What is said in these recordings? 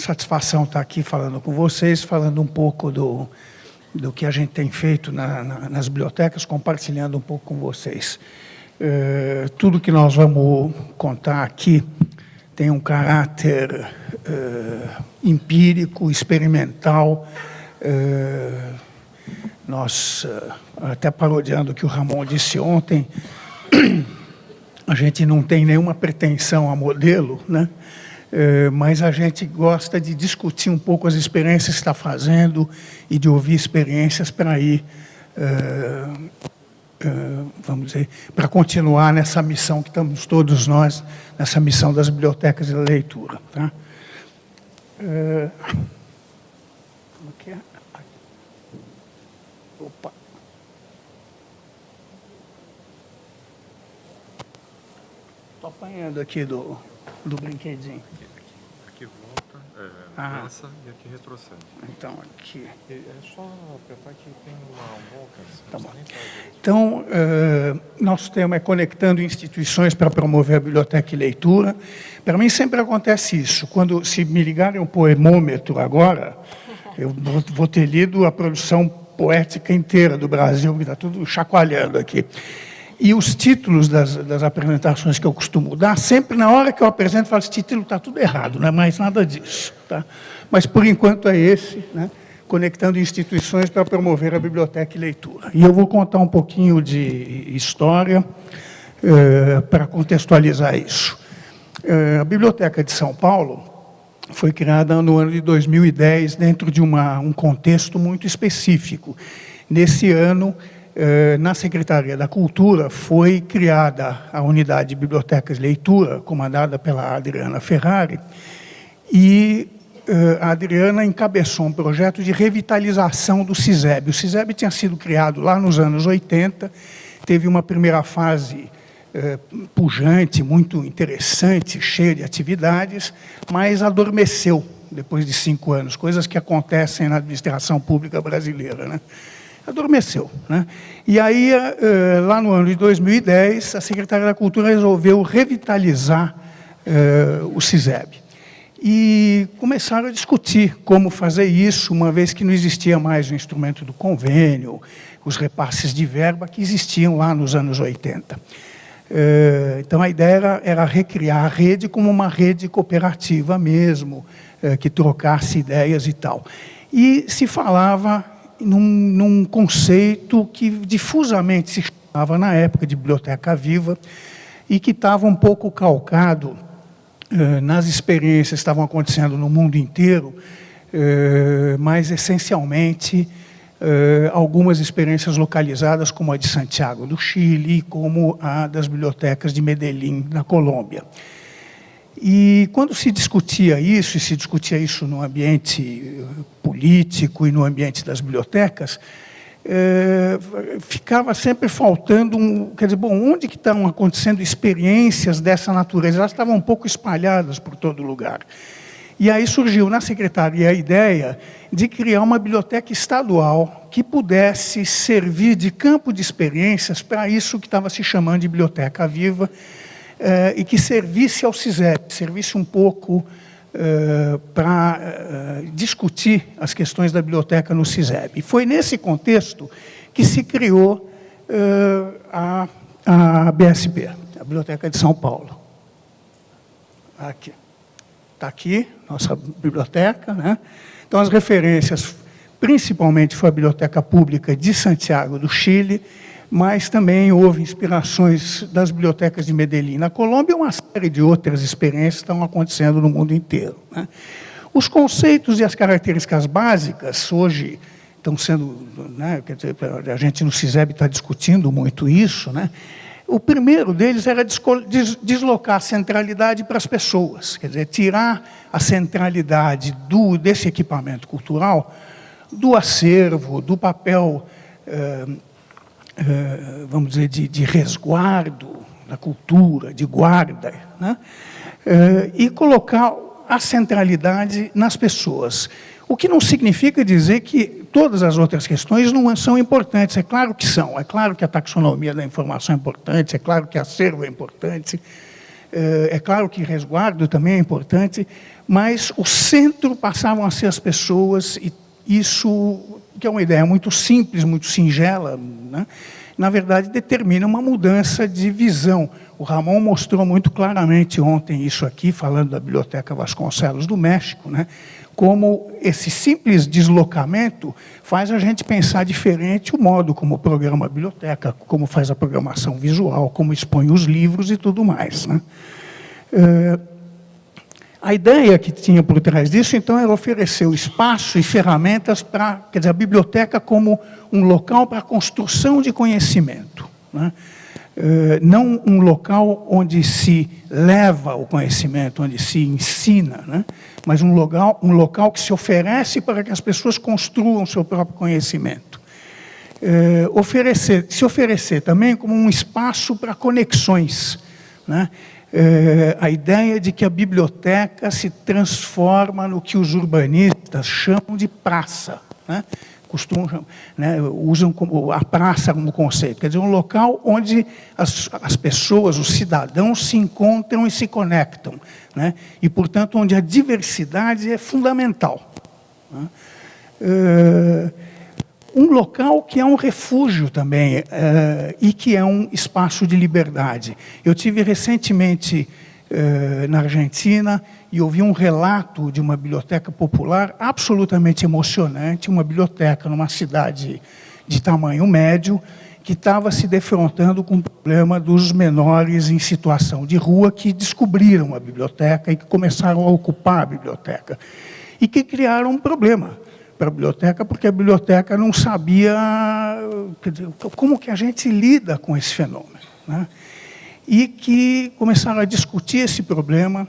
satisfação estar aqui falando com vocês, falando um pouco do que a gente tem feito nas bibliotecas, compartilhando um pouco com vocês. Tudo que nós vamos contar aqui tem um caráter empírico, experimental. Nós, até parodiando o que o Ramon disse ontem, a gente não tem nenhuma pretensão a modelo, né? Mas a gente gosta de discutir um pouco as experiências que está fazendo e de ouvir experiências para ir, vamos dizer, para continuar nessa missão que estamos todos nós, nessa missão das bibliotecas e da leitura. Tá? Como que é? Opa! Estou apanhando aqui do brinquedinho. Aqui volta, avança e aqui retrocede. Então, aqui. É só apertar que tem uma volta. Tá bom. Então, nosso tema é Conectando Instituições para Promover a Biblioteca e Leitura. Para mim sempre acontece isso. Quando se me ligarem o poemômetro agora, eu vou ter lido a produção poética inteira do Brasil, que está tudo chacoalhando aqui. E os títulos das apresentações que eu costumo dar, sempre na hora que eu apresento, eu falo, esse título está tudo errado, não é mais nada disso. Tá? Mas, por enquanto, é esse, né? Conectando instituições para promover a biblioteca e leitura. E eu vou contar um pouquinho de história para contextualizar isso. A Biblioteca de São Paulo foi criada no ano de 2010, dentro de um contexto muito específico. Nesse ano, na Secretaria da Cultura, foi criada a Unidade de Bibliotecas e Leitura, comandada pela Adriana Ferrari, e a Adriana encabeçou um projeto de revitalização do CISEB. O CISEB tinha sido criado lá nos anos 80, teve uma primeira fase pujante, muito interessante, cheia de atividades, mas adormeceu depois de 5 anos, coisas que acontecem na administração pública brasileira, né? Adormeceu, né? E aí, lá no ano de 2010, a Secretaria da Cultura resolveu revitalizar o CISEB. E começaram a discutir como fazer isso, uma vez que não existia mais o instrumento do convênio, os repasses de verba que existiam lá nos anos 80. Então, a ideia era recriar a rede como uma rede cooperativa mesmo, que trocasse ideias e tal. E se falava num conceito que difusamente se chamava, na época, de biblioteca viva, e que estava um pouco calcado nas experiências que estavam acontecendo no mundo inteiro, mas, essencialmente, algumas experiências localizadas, como a de Santiago do Chile, como a das bibliotecas de Medellín, na Colômbia. E quando se discutia isso, e se discutia isso no ambiente político e no ambiente das bibliotecas, ficava sempre faltando, quer dizer, bom, onde que estão acontecendo experiências dessa natureza? Elas estavam um pouco espalhadas por todo lugar. E aí surgiu na Secretaria a ideia de criar uma biblioteca estadual que pudesse servir de campo de experiências para isso que estava se chamando de Biblioteca Viva, e que servisse ao CISEB, servisse um pouco para discutir as questões da biblioteca no CISEB. E foi nesse contexto que se criou a BSP, a Biblioteca de São Paulo. Aqui. Está aqui, nossa biblioteca, né? Então, as referências, principalmente, foi a Biblioteca Pública de Santiago do Chile, mas também houve inspirações das bibliotecas de Medellín, na Colômbia, e uma série de outras experiências que estão acontecendo no mundo inteiro, né? Os conceitos e as características básicas, hoje, estão sendo, né, quer dizer, a gente no CISEB está discutindo muito isso, né? O primeiro deles era deslocar a centralidade para as pessoas, quer dizer, tirar a centralidade desse equipamento cultural do acervo, do papel, vamos dizer, de resguardo da cultura, de guarda, né? E colocar a centralidade nas pessoas. O que não significa dizer que todas as outras questões não são importantes. É claro que são. É claro que a taxonomia da informação é importante, é claro que acervo é importante, é claro que resguardo também é importante, mas o centro passavam a ser as pessoas, e isso, que é uma ideia muito simples, muito singela, né? Na verdade, determina uma mudança de visão. O Ramon mostrou muito claramente ontem isso aqui, falando da Biblioteca Vasconcelos do México, né? Como esse simples deslocamento faz a gente pensar diferente o modo como programa a biblioteca, como faz a programação visual, como expõe os livros e tudo mais, né? A ideia que tinha por trás disso, então, era oferecer o espaço e ferramentas para, quer dizer, a biblioteca como um local para a construção de conhecimento, né? Não um local onde se leva o conhecimento, onde se ensina, né? Mas um local que se oferece para que as pessoas construam o seu próprio conhecimento. Se oferecer também como um espaço para conexões, né? A ideia de que a biblioteca se transforma no que os urbanistas chamam de praça, né? Costumam, né, usam como a praça como conceito, quer dizer, um local onde as pessoas, os cidadãos se encontram e se conectam, né? E, portanto, onde a diversidade é fundamental, né? Um local que é um refúgio também, e que é um espaço de liberdade. Eu tive recentemente na Argentina e ouvi um relato de uma biblioteca popular absolutamente emocionante, uma biblioteca numa cidade de tamanho médio, que estava se defrontando com o problema dos menores em situação de rua que descobriram a biblioteca e que começaram a ocupar a biblioteca. E que criaram um problema para a biblioteca, porque a biblioteca não sabia, quer dizer, como que a gente lida com esse fenômeno, né? E que começaram a discutir esse problema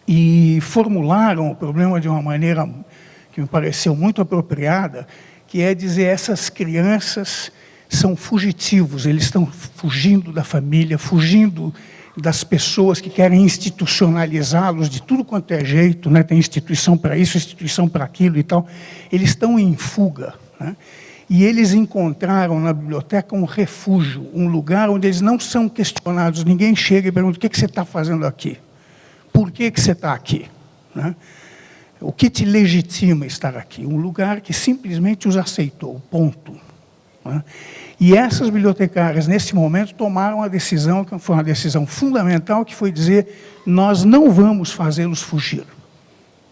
e formularam o problema de uma maneira que me pareceu muito apropriada, que é dizer, essas crianças são fugitivos, eles estão fugindo da família, fugindo das pessoas que querem institucionalizá-los de tudo quanto é jeito, né? Tem instituição para isso, instituição para aquilo e tal. Eles estão em fuga, né? E eles encontraram na biblioteca um refúgio, um lugar onde eles não são questionados. Ninguém chega e pergunta, o que você está fazendo aqui? Por que você está aqui? Né? O que te legitima estar aqui? Um lugar que simplesmente os aceitou, ponto. Né? E essas bibliotecárias, nesse momento, tomaram a decisão, que foi uma decisão fundamental, que foi dizer, nós não vamos fazê-los fugir.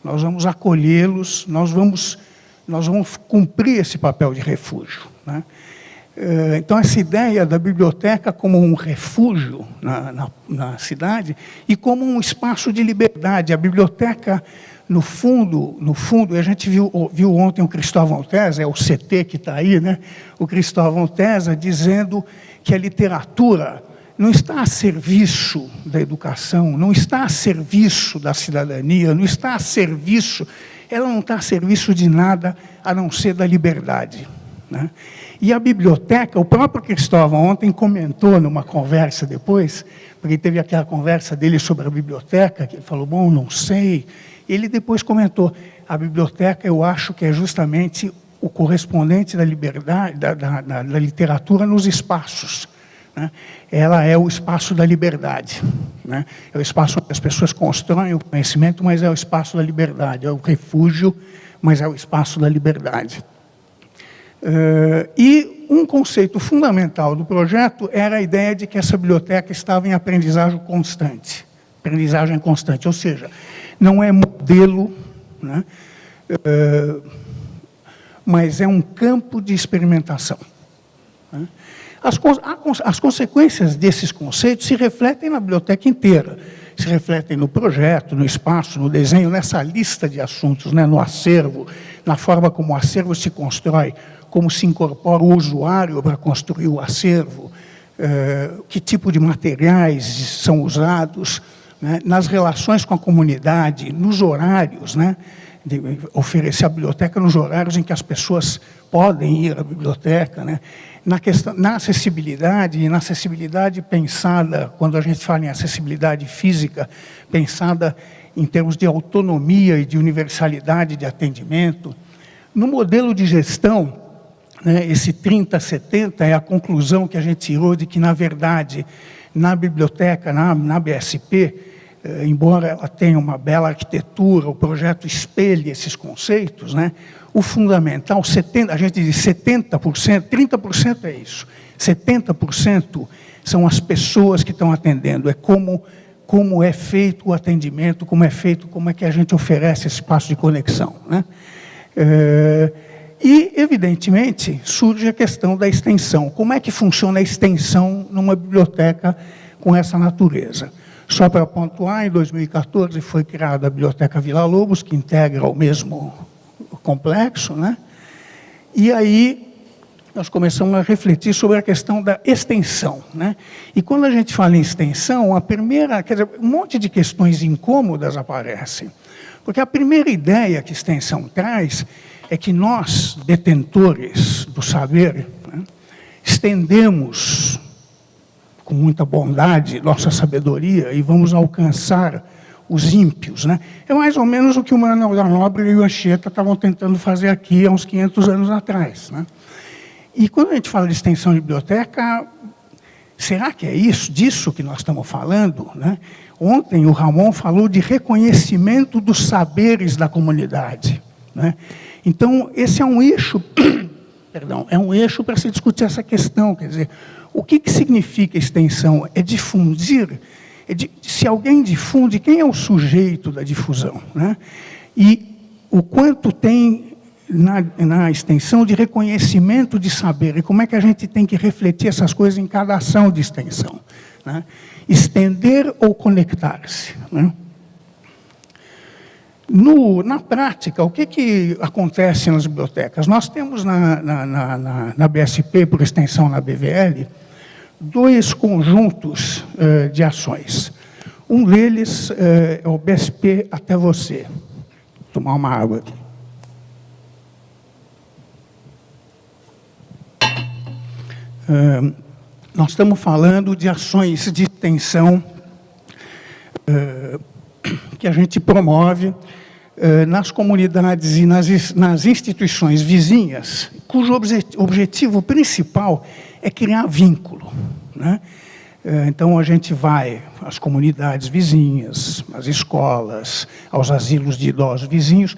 Nós vamos acolhê-los, nós vamos cumprir esse papel de refúgio, né? Então, essa ideia da biblioteca como um refúgio na cidade e como um espaço de liberdade. A biblioteca, no fundo, a gente viu ontem o Cristóvão Tesa, é o CT que está aí, né? O Cristóvão Tesa dizendo que a literatura não está a serviço da educação, não está a serviço da cidadania, não está a serviço... Ela não está a serviço de nada a não ser da liberdade, né? E a biblioteca, o próprio Cristóvão ontem comentou numa conversa depois, porque teve aquela conversa dele sobre a biblioteca, que ele falou, bom, não sei. Ele depois comentou, a biblioteca eu acho que é justamente o correspondente da liberdade, da literatura nos espaços, né? Ela é o espaço da liberdade, né? É o espaço onde as pessoas constroem o conhecimento, mas é o espaço da liberdade, é o refúgio, mas é o espaço da liberdade. E um conceito fundamental do projeto era a ideia de que essa biblioteca estava em aprendizagem constante, ou seja, não é modelo, né? Mas é um campo de experimentação, né? As consequências desses conceitos se refletem na biblioteca inteira, se refletem no projeto, no espaço, no desenho, nessa lista de assuntos, né? No acervo, na forma como o acervo se constrói, como se incorpora o usuário para construir o acervo, que tipo de materiais são usados, né? Nas relações com a comunidade, nos horários, né? De oferecer a biblioteca nos horários em que as pessoas podem ir à biblioteca, né? Na acessibilidade, e na acessibilidade pensada, quando a gente fala em acessibilidade física, pensada em termos de autonomia e de universalidade de atendimento. No modelo de gestão, né, esse 30-70 é a conclusão que a gente tirou de que, na verdade, na biblioteca, na BSP, embora ela tenha uma bela arquitetura, o projeto espelhe esses conceitos, né? O fundamental, a gente diz 70%, 30% é isso, 70% são as pessoas que estão atendendo, é como é feito o atendimento, como é que a gente oferece esse espaço de conexão, né? E, evidentemente, surge a questão da extensão. Como é que funciona a extensão numa biblioteca com essa natureza? Só para pontuar, em 2014 foi criada a Biblioteca Villa-Lobos, que integra o mesmo complexo, né? E aí nós começamos a refletir sobre a questão da extensão, né? E quando a gente fala em extensão, um monte de questões incômodas aparecem. Porque a primeira ideia que extensão traz é que nós, detentores do saber, né, estendemos com muita bondade nossa sabedoria e vamos alcançar os ímpios, né? É mais ou menos o que o Manuel da Nóbrega e o Anchieta estavam tentando fazer aqui há uns 500 anos atrás, né? E quando a gente fala de extensão de biblioteca, será que é disso que nós estamos falando, né? Ontem o Ramon falou de reconhecimento dos saberes da comunidade, né? Então, esse é um eixo, é um eixo para se discutir essa questão, quer dizer, o que significa extensão? É difundir, se alguém difunde, quem é o sujeito da difusão, né? E o quanto tem na extensão de reconhecimento de saber, e como é que a gente tem que refletir essas coisas em cada ação de extensão, né? Estender ou conectar-se, né? Na prática, o que acontece nas bibliotecas? Nós temos na BSP, por extensão na BVL, dois conjuntos de ações. Um deles é o BSP Até Você. Vou tomar uma água aqui. Nós estamos falando de ações de extensão que a gente promove nas comunidades e nas instituições vizinhas, cujo objetivo principal é criar vínculo, né? Então, a gente vai às comunidades vizinhas, às escolas, aos asilos de idosos vizinhos,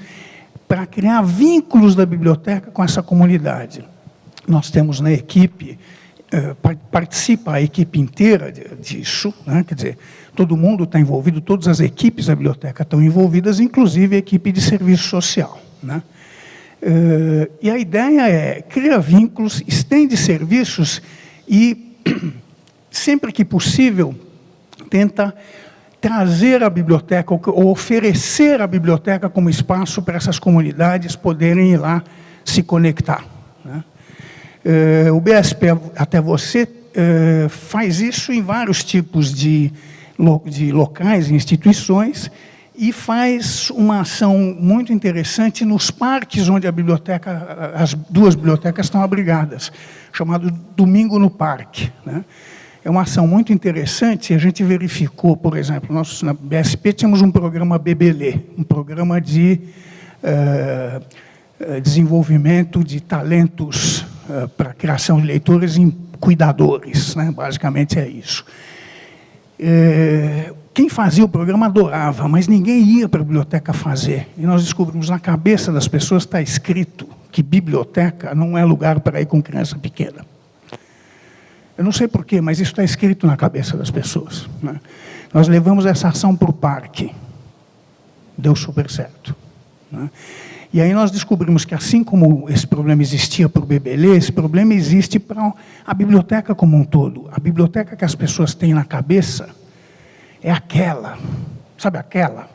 para criar vínculos da biblioteca com essa comunidade. Nós temos na equipe, participa a equipe inteira disso, né? Quer dizer, todo mundo está envolvido, todas as equipes da biblioteca estão envolvidas, inclusive a equipe de serviço social, né? E a ideia é criar vínculos, estende serviços e, sempre que possível, tenta trazer a biblioteca, ou oferecer a biblioteca como espaço para essas comunidades poderem ir lá se conectar, né? O BSP Até Você faz isso em vários tipos de locais e instituições e faz uma ação muito interessante nos parques onde as duas bibliotecas estão abrigadas, chamado Domingo no Parque, né? É uma ação muito interessante. A gente verificou, por exemplo, nós na BSP tínhamos um programa Bebelê, um programa de desenvolvimento de talentos para a criação de leitores em cuidadores, né? Basicamente é isso. Quem fazia o programa adorava, mas ninguém ia para a biblioteca fazer. E nós descobrimos, na cabeça das pessoas está escrito que biblioteca não é lugar para ir com criança pequena. Eu não sei porquê, mas isso está escrito na cabeça das pessoas, né? Nós levamos essa ação para o parque. Deu super certo, né? E aí nós descobrimos que, assim como esse problema existia para o Bebelê, esse problema existe para a biblioteca como um todo. A biblioteca que as pessoas têm na cabeça é aquela, sabe aquela?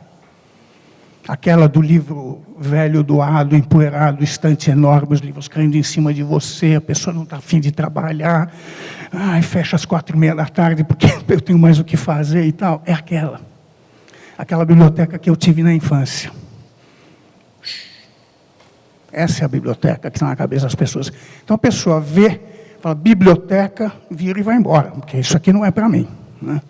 Aquela do livro velho, doado, empoeirado, estante enorme, os livros caindo em cima de você, a pessoa não está a fim de trabalhar, fecha às 4:30 da tarde porque eu tenho mais o que fazer e tal. É aquela biblioteca que eu tive na infância. Essa é a biblioteca que está na cabeça das pessoas. Então a pessoa vê, fala, biblioteca, vira e vai embora, porque isso aqui não é para mim, né?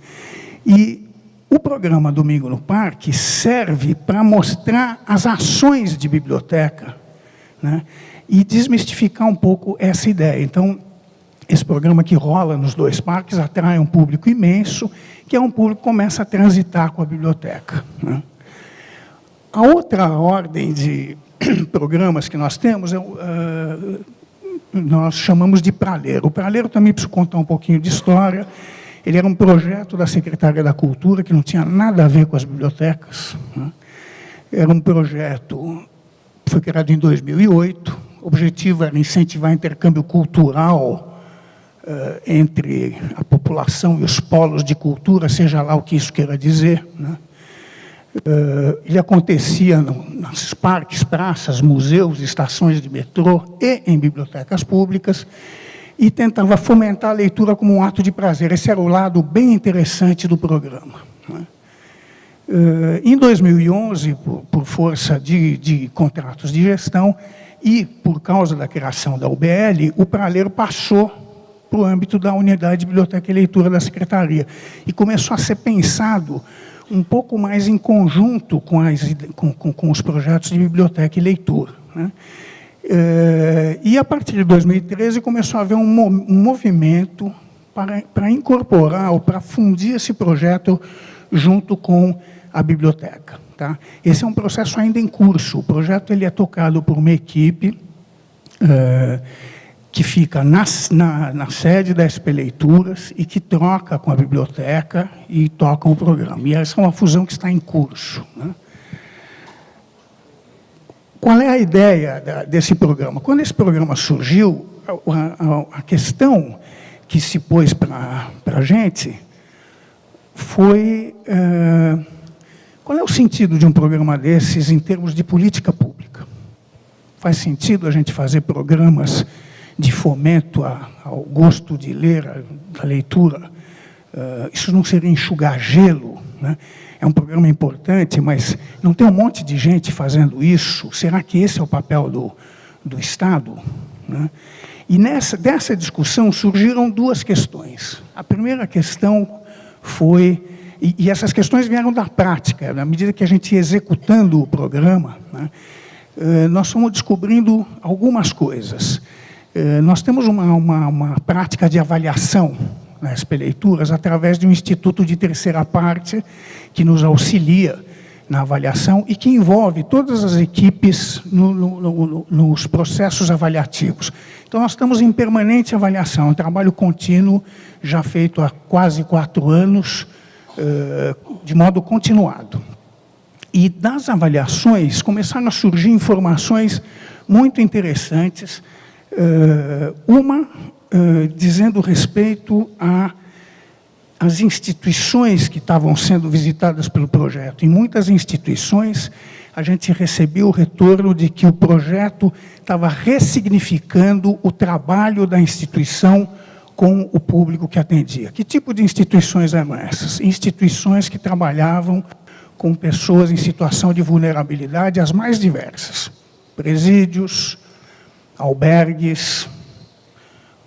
E o programa Domingo no Parque serve para mostrar as ações de biblioteca, né? E desmistificar um pouco essa ideia. Então, esse programa que rola nos 2 parques atrai um público imenso, que é um público que começa a transitar com a biblioteca, né? A outra ordem de programas que nós temos nós chamamos de Praleiro. O Praleiro também preciso contar um pouquinho de história. Ele era um projeto da Secretaria da Cultura, que não tinha nada a ver com as bibliotecas, né? Era um projeto que foi criado em 2008. O objetivo era incentivar intercâmbio cultural entre a população e os polos de cultura, seja lá o que isso queira dizer, né? Ele acontecia nos parques, praças, museus, estações de metrô e em bibliotecas públicas, e tentava fomentar a leitura como um ato de prazer. Esse era o lado bem interessante do programa, né? Em 2011, por força de contratos de gestão e por causa da criação da UBL, o Praleiro passou para o âmbito da Unidade de Biblioteca e Leitura da Secretaria e começou a ser pensado um pouco mais em conjunto com os projetos de biblioteca e leitura, né? E, a partir de 2013, começou a haver um movimento para incorporar ou para fundir esse projeto junto com a biblioteca, tá? Esse é um processo ainda em curso. O projeto ele é tocado por uma equipe que fica na sede da SP Leituras e que troca com a biblioteca e toca o programa. E essa é uma fusão que está em curso, né? Qual é a ideia desse programa? Quando esse programa surgiu, a questão que se pôs para a gente foi qual é o sentido de um programa desses em termos de política pública? Faz sentido a gente fazer programas de fomento ao gosto de ler, da leitura? Isso não seria enxugar gelo, né? É um programa importante, mas não tem um monte de gente fazendo isso? Será que esse é o papel do Estado, né? E dessa discussão surgiram 2 questões. A primeira questão foi, e essas questões vieram da prática, na medida que a gente ia executando o programa, né, nós fomos descobrindo algumas coisas. Nós temos uma prática de avaliação nas SP Leituras através de um instituto de terceira parte que nos auxilia na avaliação e que envolve todas as equipes nos processos avaliativos. Então, nós estamos em permanente avaliação, um trabalho contínuo, já feito há quase 4 anos, de modo continuado. E das avaliações começaram a surgir informações muito interessantes, uma dizendo respeito às instituições que estavam sendo visitadas pelo projeto. Em muitas instituições, a gente recebeu o retorno de que o projeto estava ressignificando o trabalho da instituição com o público que atendia. Que tipo de instituições eram essas? Instituições que trabalhavam com pessoas em situação de vulnerabilidade, as mais diversas. Presídios, albergues,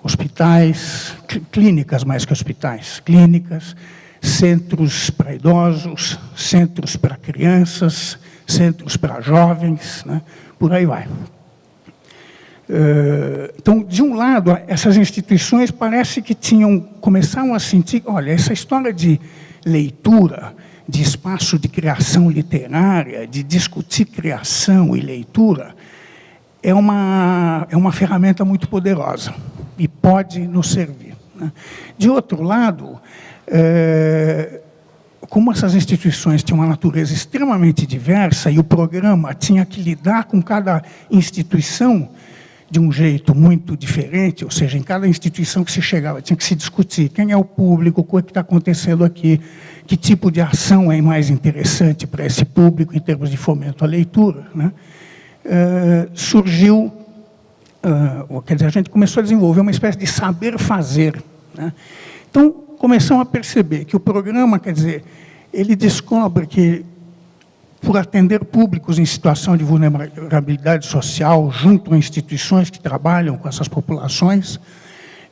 hospitais, clínicas mais que hospitais, clínicas, centros para idosos, centros para crianças, centros para jovens, né? Por aí vai. Então, de um lado, essas instituições parece que começaram a sentir, olha, essa história de leitura, de espaço de criação literária, de discutir criação e leitura, é uma ferramenta muito poderosa e pode nos servir, né? De outro lado, como essas instituições tinham uma natureza extremamente diversa e o programa tinha que lidar com cada instituição de um jeito muito diferente, ou seja, em cada instituição que se chegava, tinha que se discutir quem é o público, o que está acontecendo aqui, que tipo de ação é mais interessante para esse público em termos de fomento à leitura, né? Surgiu, quer dizer, a gente começou a desenvolver uma espécie de saber fazer, né? Então, começamos a perceber que o programa, quer dizer, ele descobre que, por atender públicos em situação de vulnerabilidade social, junto a instituições que trabalham com essas populações,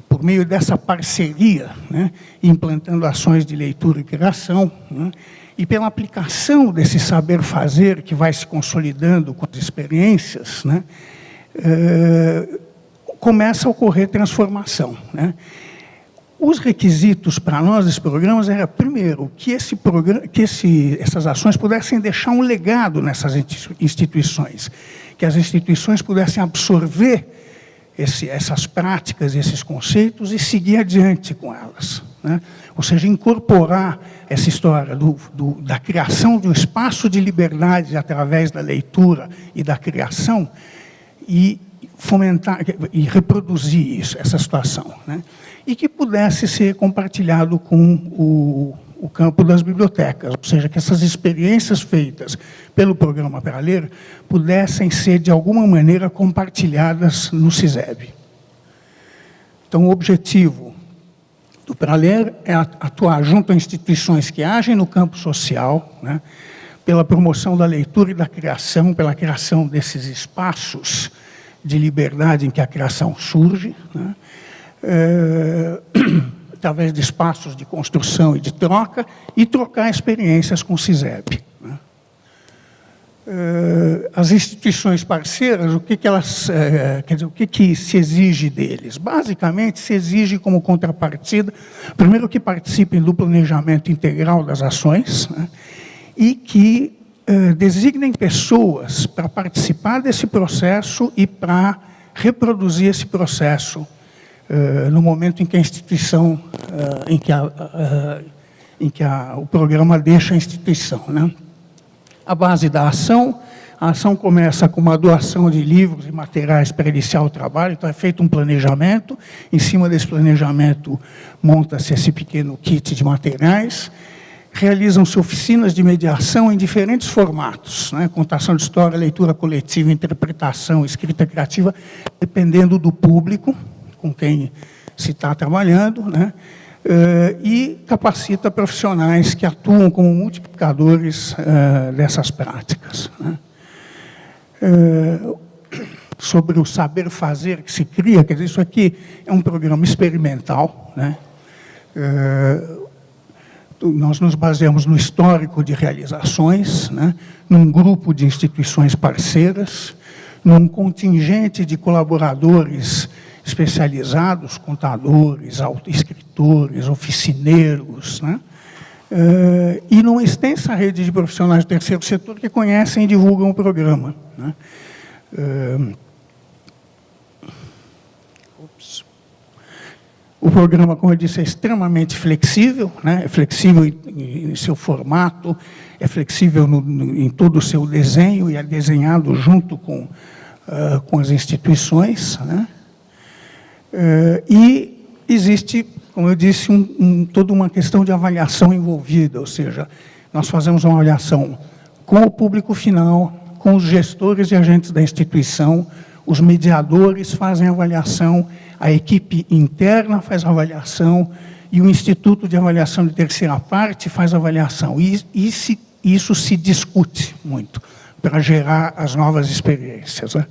por meio dessa parceria, né, implantando ações de leitura e criação, né, e pela aplicação desse saber fazer que vai se consolidando com as experiências, né, começa a ocorrer transformação, né? Os requisitos para nós desses programas era, primeiro, que essas ações pudessem deixar um legado nessas instituições, que as instituições pudessem absorver essas práticas, esses conceitos e seguir adiante com elas, né? Ou seja, incorporar essa história da criação do espaço de liberdade através da leitura e da criação e fomentar e reproduzir essa situação, né? E que pudesse ser compartilhado com o campo das bibliotecas, ou seja, que essas experiências feitas pelo Programa Para Ler pudessem ser, de alguma maneira, compartilhadas no CISEB. Então, o objetivo do Para Ler é atuar junto a instituições que agem no campo social, né, pela promoção da leitura e da criação, pela criação desses espaços de liberdade em que a criação surge, né, através de espaços de construção e de troca, e trocar experiências com o CISEB, né. As instituições parceiras, o que se exige deles? Basicamente, se exige como contrapartida, primeiro, que participem do planejamento integral das ações, né, e que designem pessoas para participar desse processo e para reproduzir esse processo no momento em que a instituição, o programa deixa a instituição, né? A base da ação, a ação começa com uma doação de livros e materiais para iniciar o trabalho, então é feito um planejamento, em cima desse planejamento monta-se esse pequeno kit de materiais, realizam-se oficinas de mediação em diferentes formatos, né? Contação de história, leitura coletiva, interpretação, escrita criativa, dependendo do público com quem se está trabalhando, né? E capacita profissionais que atuam como multiplicadores dessas práticas, né? Sobre o saber fazer que se cria, quer dizer, isso aqui é um programa experimental, né? Nós nos baseamos no histórico de realizações, né? Num grupo de instituições parceiras, num contingente de colaboradores especializados, contadores, escritores, oficineiros, né? E numa extensa rede de profissionais do terceiro setor que conhecem e divulgam o programa, né? O programa, como eu disse, é extremamente flexível, né? É flexível em seu formato, é flexível em todo o seu desenho e é desenhado junto com as instituições, né? E existe, como eu disse, toda uma questão de avaliação envolvida, ou seja, nós fazemos uma avaliação com o público final, com os gestores e agentes da instituição, os mediadores fazem avaliação, a equipe interna faz avaliação e o Instituto de Avaliação de Terceira Parte faz avaliação. E isso se discute muito para gerar as novas experiências, né?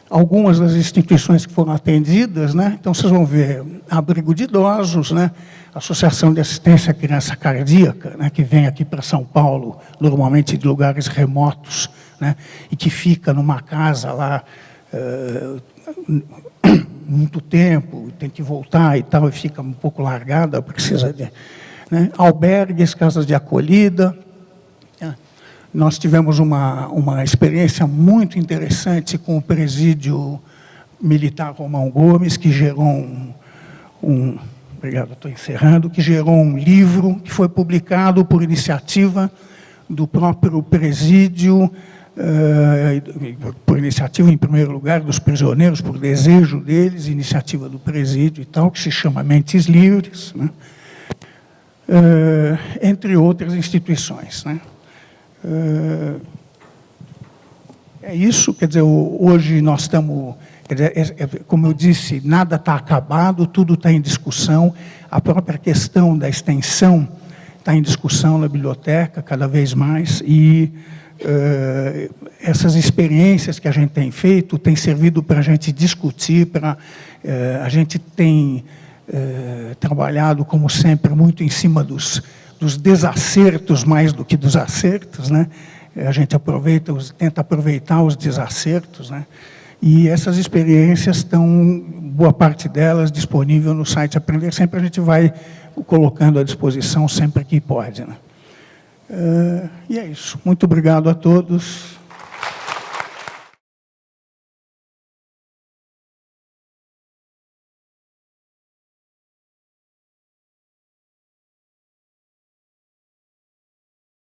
Algumas das instituições que foram atendidas, né? Então, vocês vão ver abrigo de idosos, né? Associação de Assistência à Criança Cardíaca, né? Que vem aqui para São Paulo, normalmente de lugares remotos, né? E que fica numa casa lá muito tempo, tem que voltar e tal, e fica um pouco largada, precisa de... Né? Albergues, casas de acolhida. Nós tivemos uma experiência muito interessante com o presídio militar Romão Gomes, que gerou obrigado, estou encerrando, que gerou um livro que foi publicado por iniciativa do próprio presídio, por iniciativa, em primeiro lugar, dos prisioneiros, por desejo deles, iniciativa do presídio e tal, que se chama Mentes Livres, né? Entre outras instituições, né? É isso, quer dizer, hoje nós estamos, quer dizer, como eu disse, nada está acabado, tudo está em discussão, a própria questão da extensão está em discussão na biblioteca, cada vez mais, e essas experiências que a gente tem feito têm servido para a gente discutir, a gente tem trabalhado, como sempre, muito em cima dos desacertos mais do que dos acertos, né? A gente tenta aproveitar os desacertos, né? E essas experiências estão, boa parte delas, disponível no site Aprender Sempre. A gente vai colocando à disposição sempre que pode, né? E é isso. Muito obrigado a todos.